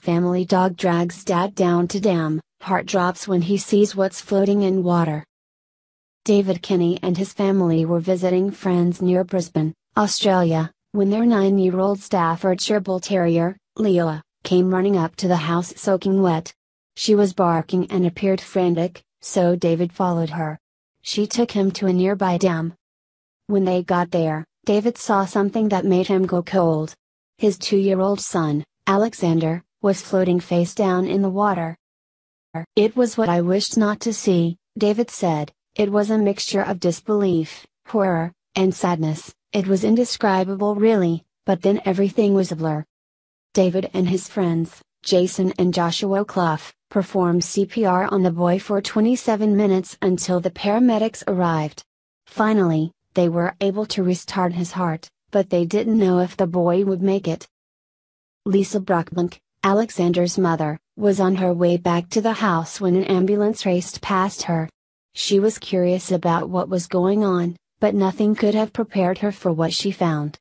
Family dog drags dad down to dam, heart drops when he sees what's floating in water. David Kinney and his family were visiting friends near Brisbane, Australia, when their 9-year-old Staffordshire Bull Terrier, Leela, came running up to the house soaking wet. She was barking and appeared frantic, so David followed her. She took him to a nearby dam. When they got there, David saw something that made him go cold. His 2-year-old son, Alexander, was floating face down in the water. "It was what I wished not to see," David said. "It was a mixture of disbelief, horror, and sadness. It was indescribable really, but then everything was a blur." David and his friends, Jason and Joshua Clough, performed CPR on the boy for 27 minutes until the paramedics arrived. Finally, they were able to restart his heart, but they didn't know if the boy would make it. Lisa Brockbank, Alexander's mother, was on her way back to the house when an ambulance raced past her. She was curious about what was going on, but nothing could have prepared her for what she found.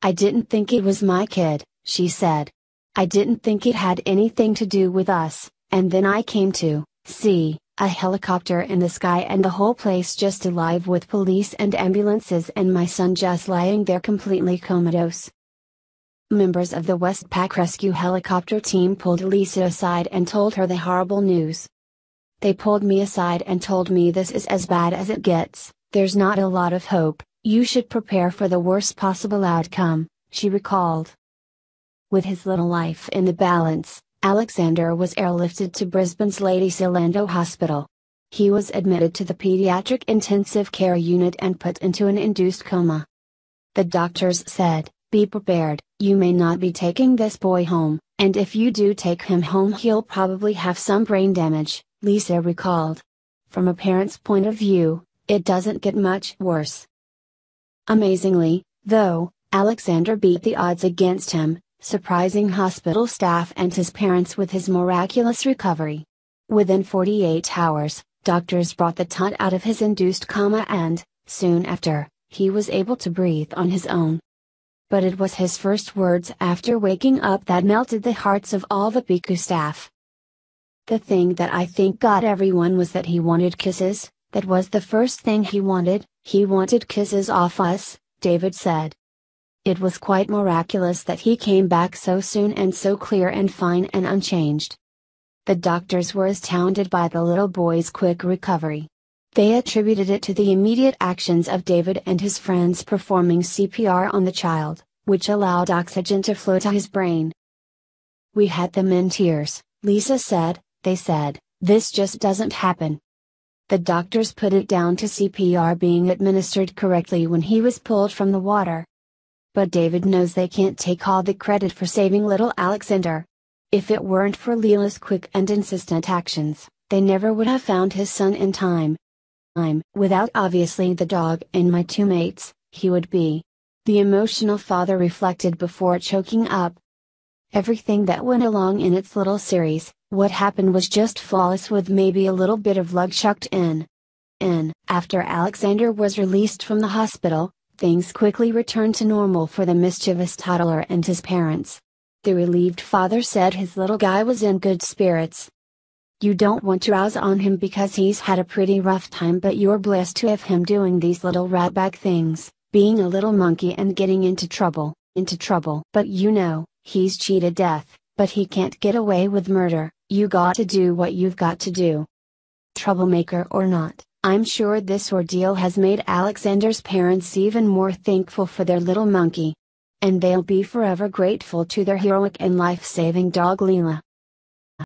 "I didn't think it was my kid," she said. "I didn't think it had anything to do with us, and then I came to see a helicopter in the sky and the whole place just alive with police and ambulances and my son just lying there completely comatose." Members of the Westpac rescue helicopter team pulled Lisa aside and told her the horrible news. "They pulled me aside and told me this is as bad as it gets, there's not a lot of hope, you should prepare for the worst possible outcome," she recalled. With his little life in the balance, Alexander was airlifted to Brisbane's Lady Solando Hospital. He was admitted to the pediatric intensive care unit and put into an induced coma. The doctors said, "Be prepared, you may not be taking this boy home, and if you do take him home he'll probably have some brain damage," Lisa recalled. From a parent's point of view, it doesn't get much worse. Amazingly, though, Alexander beat the odds against him, surprising hospital staff and his parents with his miraculous recovery. Within 48 hours, doctors brought the tot out of his induced coma and, soon after, he was able to breathe on his own. But it was his first words after waking up that melted the hearts of all the PICU staff. "The thing that I think got everyone was that he wanted kisses, that was the first thing he wanted kisses off us," David said. "It was quite miraculous that he came back so soon and so clear and fine and unchanged." The doctors were astounded by the little boy's quick recovery. They attributed it to the immediate actions of David and his friends performing CPR on the child, which allowed oxygen to flow to his brain. "We had them in tears," Lisa said. "They said, 'This just doesn't happen.'" The doctors put it down to CPR being administered correctly when he was pulled from the water. But David knows they can't take all the credit for saving little Alexander. If it weren't for Leela's quick and insistent actions, they never would have found his son in time. Without obviously the dog and my two mates, he would be. The emotional father reflected before choking up. Everything that went along in its little series, what happened was just flawless with maybe a little bit of luck chucked in. After Alexander was released from the hospital, things quickly returned to normal for the mischievous toddler and his parents. The relieved father said his little guy was in good spirits. "You don't want to rouse on him because he's had a pretty rough time, but you're blessed to have him doing these little ratbag things, being a little monkey and getting into trouble. But you know, he's cheated death, but he can't get away with murder. You got to do what you've got to do." Troublemaker or not, I'm sure this ordeal has made Alexander's parents even more thankful for their little monkey. And they'll be forever grateful to their heroic and life-saving dog Leela.